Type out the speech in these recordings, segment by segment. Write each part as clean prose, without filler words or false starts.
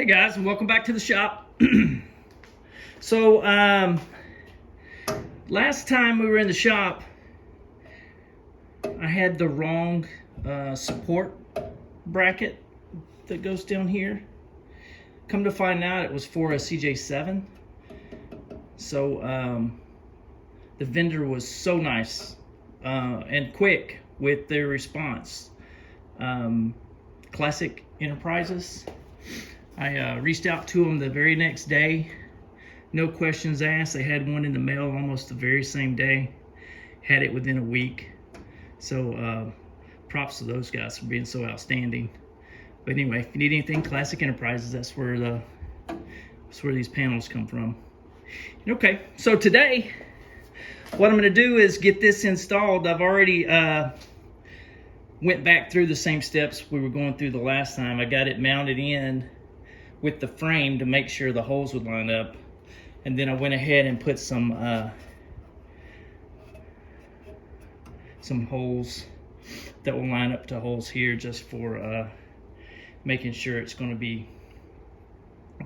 guys, and welcome back to the shop. So last time we were in the shop, I had the wrong support bracket that goes down here. Come to find out, it was for a CJ5. So the vendor was so nice and quick with their response. Classic Enterprises. I reached out to them the very next day. No questions asked. They had one in the mail almost the very same day. Had it within a week. So props to those guys for being so outstanding. But anyway, if you need anything, Classic Enterprises, that's where these panels come from. Okay, so today, what I'm gonna do is get this installed. I've already went back through the same steps we were going through the last time. I got it mounted in with the frame to make sure the holes would line up. And then I went ahead and put some holes that will line up to holes here just for making sure it's going to be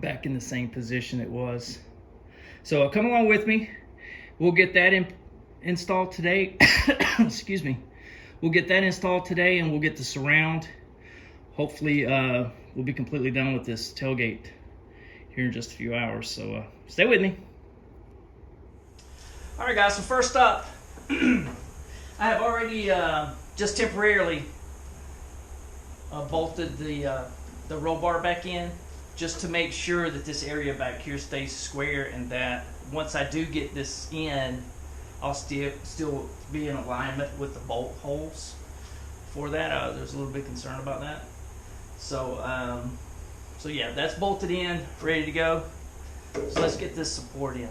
back in the same position it was. So come along with me. We'll get that installed today. Excuse me. We'll get that installed today, and we'll get the surround. Hopefully we'll be completely done with this tailgate here in just a few hours. So stay with me. All right, guys. So first up, I have already just temporarily bolted the roll bar back in, just to make sure that this area back here stays square, and that once I do get this in, I'll still be in alignment with the bolt holes. For that, there's a little bit of concern about that. So, so yeah, that's bolted in, ready to go. So let's get this support in.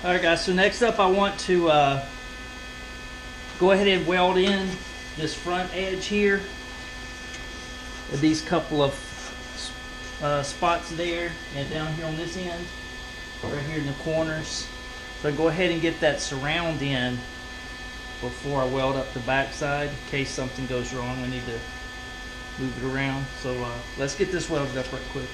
All right, guys, so next up I want to go ahead and weld in this front edge here. These couple of spots there, and down here on this end, right here in the corners. So I go ahead and get that surround in before I weld up the back side, in case something goes wrong. I need to move it around. So let's get this welded up right quick.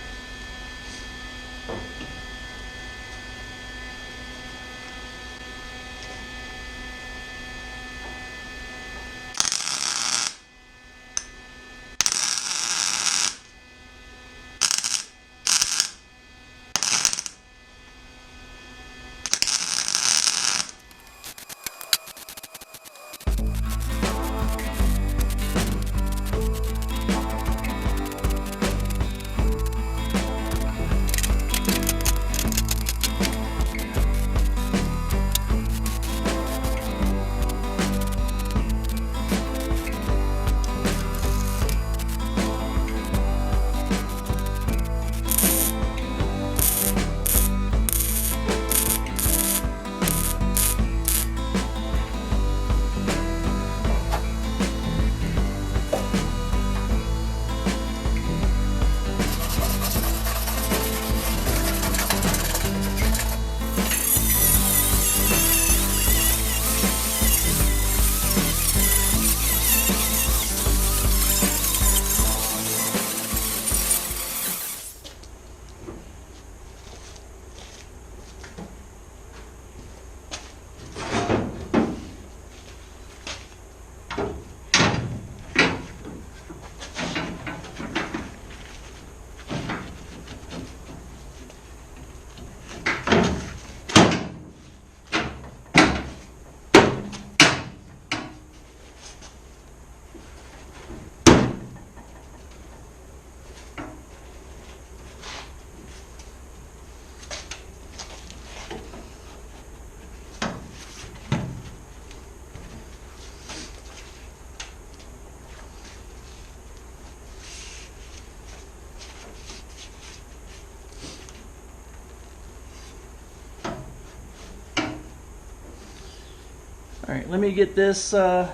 Alright, let me get this couple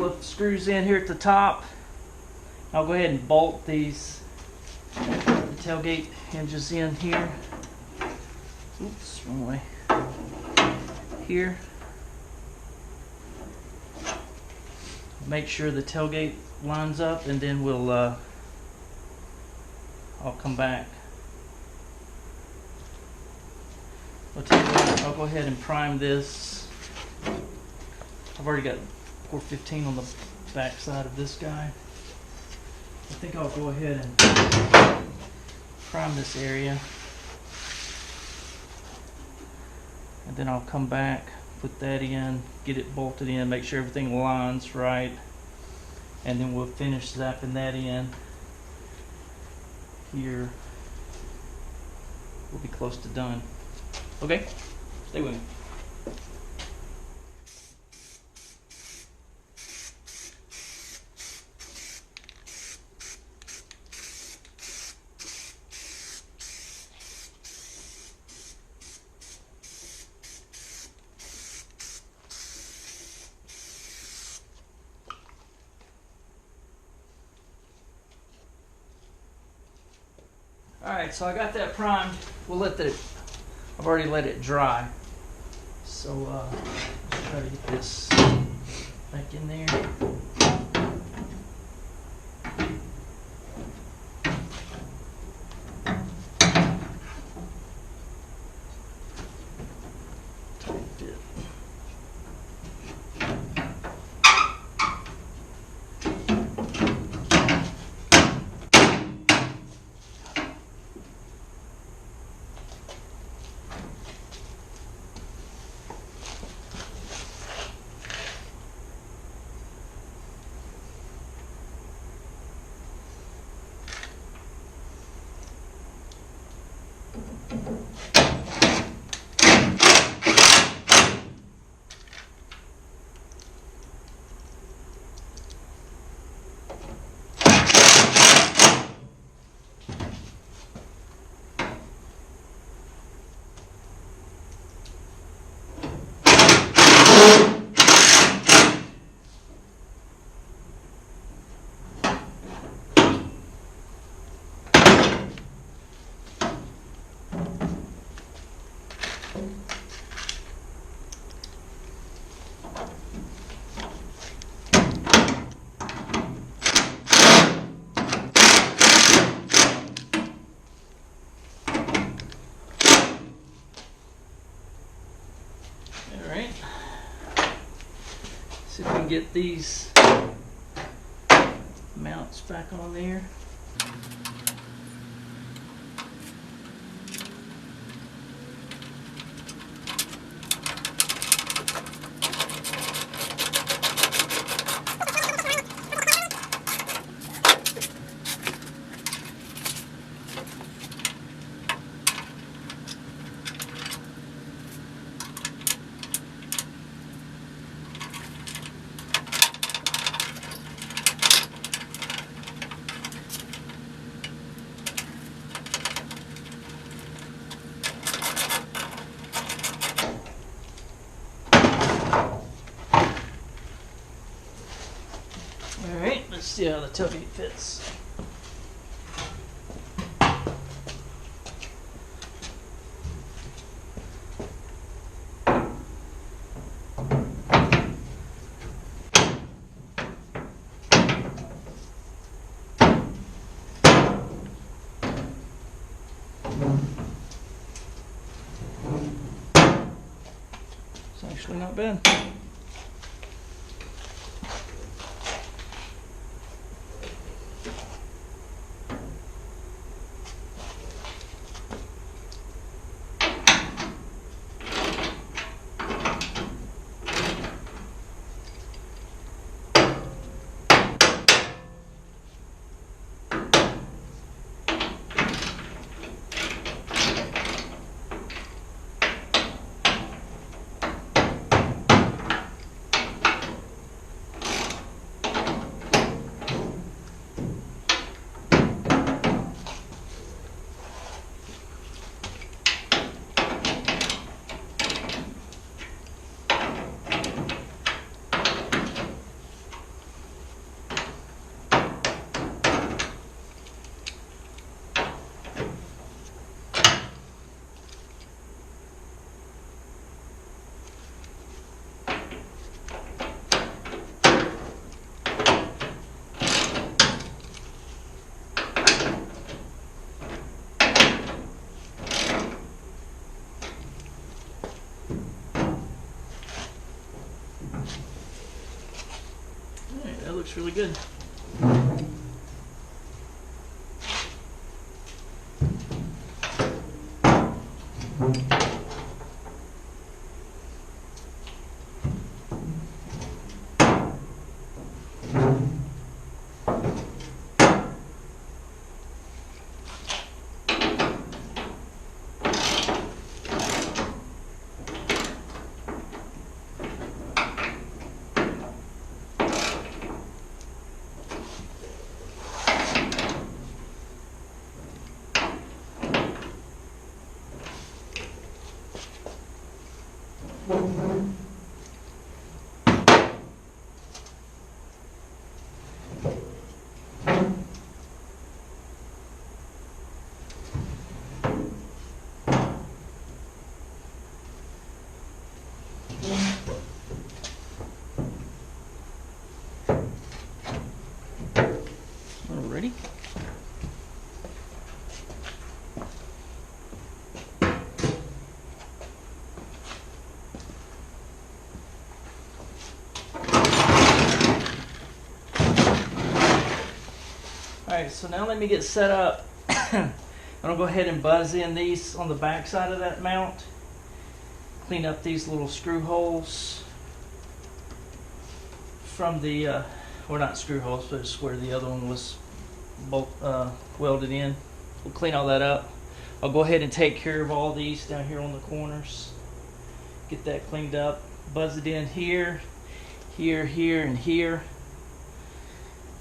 of screws in here at the top. I'll go ahead and bolt these tailgate hinges in here. Oops, wrong way. Here. Make sure the tailgate lines up, and then we'll I'll come back. I'll tell you what, I'll go ahead and prime this. I've already got 415 on the back side of this guy. I think I'll go ahead and prime this area, and then I'll come back, put that in, get it bolted in, make sure everything lines right, and then we'll finish zapping that in here. We'll be close to done. Okay, stay with me. Alright, so I got that primed. We'll let that, I've already let it dry. So let's try to get this back in there. Tight fit. Alright, see if we can get these mounts back on there. Alright, let's see how the tailgate fits. It's actually not bad. looks really good. Alrighty. Alright, so now let me get set up. I'm going to go ahead and buzz in these on the back side of that mount. Clean up these little screw holes from the, or not screw holes, but it's where the other one was welded in. We'll clean all that up. I'll go ahead and take care of all these down here on the corners. Get that cleaned up. Buzz it in here, here, here, and here.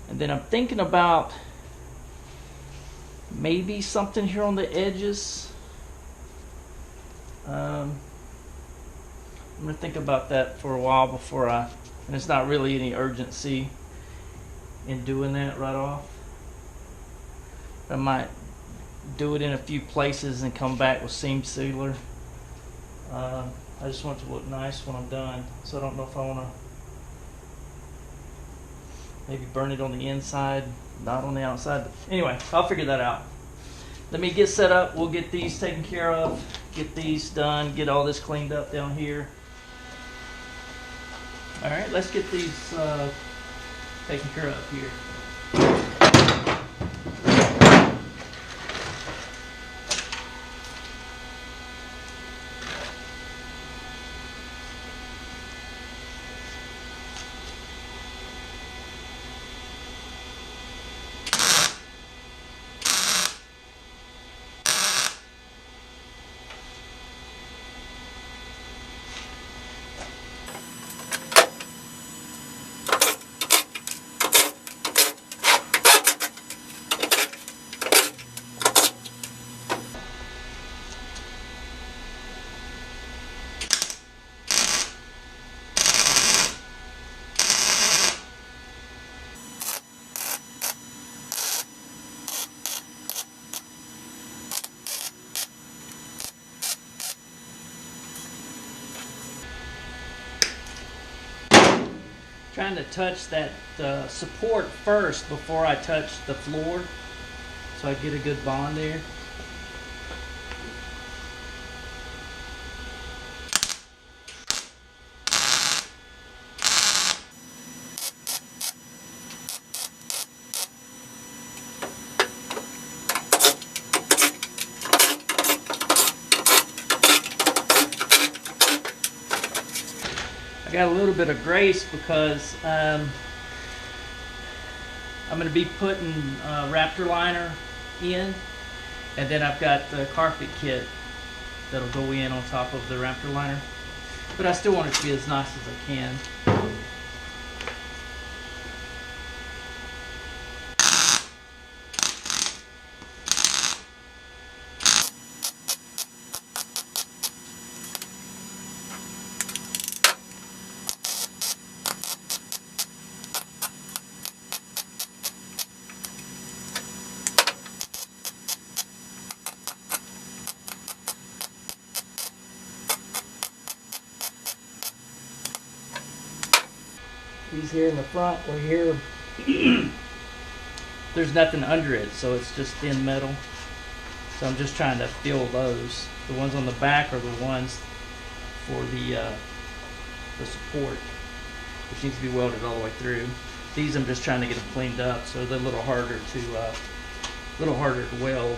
And then I'm thinking about maybe something here on the edges. I'm gonna think about that for a while before and it's not really any urgency in doing that right off. I might do it in a few places and come back with seam sealer. I just want it to look nice when I'm done, so I don't know if I want to maybe burn it on the inside, not on the outside. But anyway, I'll figure that out. Let me get set up. We'll get these taken care of, get these done, get all this cleaned up down here. All right, let's get these taken care of here. Trying to touch that support first before I touch the floor, so I get a good bond there. Got a little bit of grace because I'm going to be putting Raptor liner in, and then I've got the carpet kit that'll go in on top of the Raptor liner, but I still want it to be as nice as I can. These here in the front were here. There's nothing under it, so it's just thin metal. So I'm just trying to fill those. The ones on the back are the ones for the support, which needs to be welded all the way through. These I'm just trying to get them cleaned up, so they're a little harder to weld.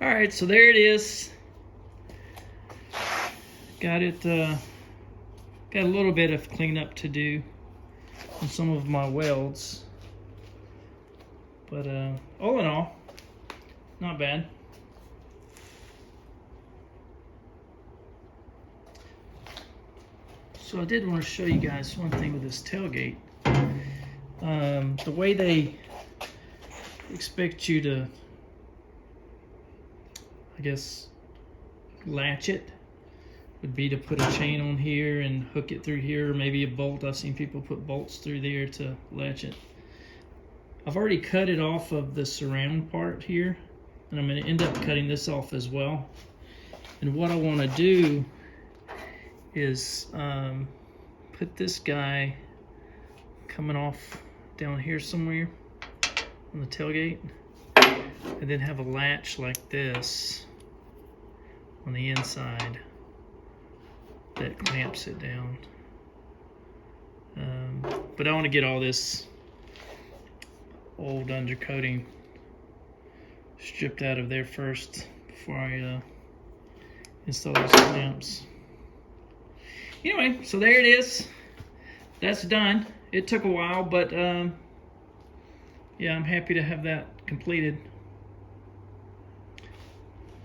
All right, so there it is. Got it. Got a little bit of cleanup to do on some of my welds, but all in all, not bad. So I did want to show you guys one thing with this tailgate. The way they expect you to, I guess, latch it would be to put a chain on here and hook it through here, or maybe a bolt. I've seen people put bolts through there to latch it. I've already cut it off of the surround part here, and I'm going to end up cutting this off as well. And what I want to do is put this guy coming off down here somewhere on the tailgate, and then have a latch like this on the inside that clamps it down. But I want to get all this old undercoating stripped out of there first before I install those clamps. Anyway, so there it is. That's done. It took a while, but yeah, I'm happy to have that completed.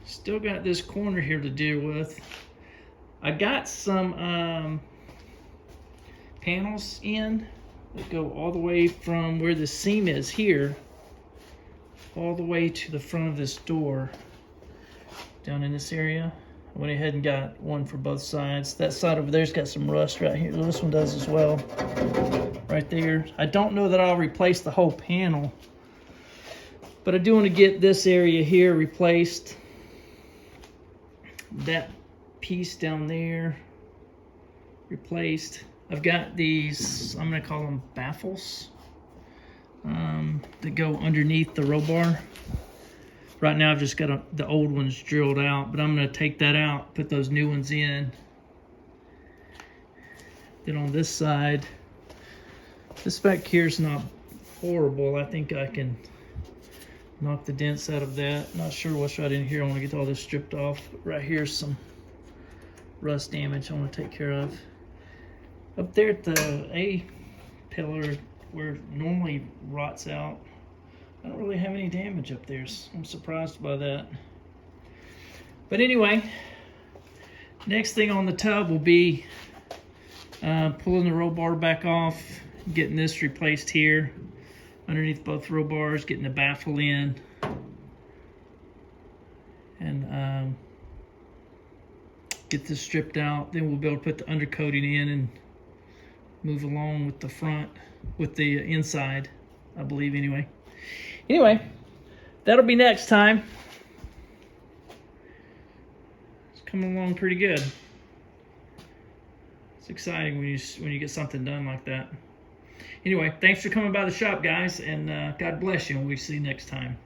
Still got this corner here to deal with. I got some panels in that go all the way from where the seam is here all the way to the front of this door down in this area. I went ahead and got one for both sides. That side over there's got some rust right here. This one does as well, right there. I don't know that I'll replace the whole panel, but I do want to get this area here replaced. That piece down there replaced. I've got these, I'm gonna call them baffles, that go underneath the roll bar. Right now I've just got the old ones drilled out, but I'm gonna take that out, put those new ones in. Then on this side, this back here is not horrible. I think I can knock the dents out of that. Not sure what's right in here. I want to get all this stripped off. Right here's some rust damage I want to take care of. Up there at the A pillar where it normally rots out. I don't really have any damage up there, so I'm surprised by that. But anyway, next thing on the tub will be pulling the roll bar back off, getting this replaced here underneath both roll bars, getting the baffle in, and get this stripped out. Then we'll be able to put the undercoating in and move along with the front, with the inside, I believe anyway. Anyway, that'll be next time. It's coming along pretty good. It's exciting when you get something done like that. Anyway, thanks for coming by the shop, guys, and God bless you, and we'll see you next time.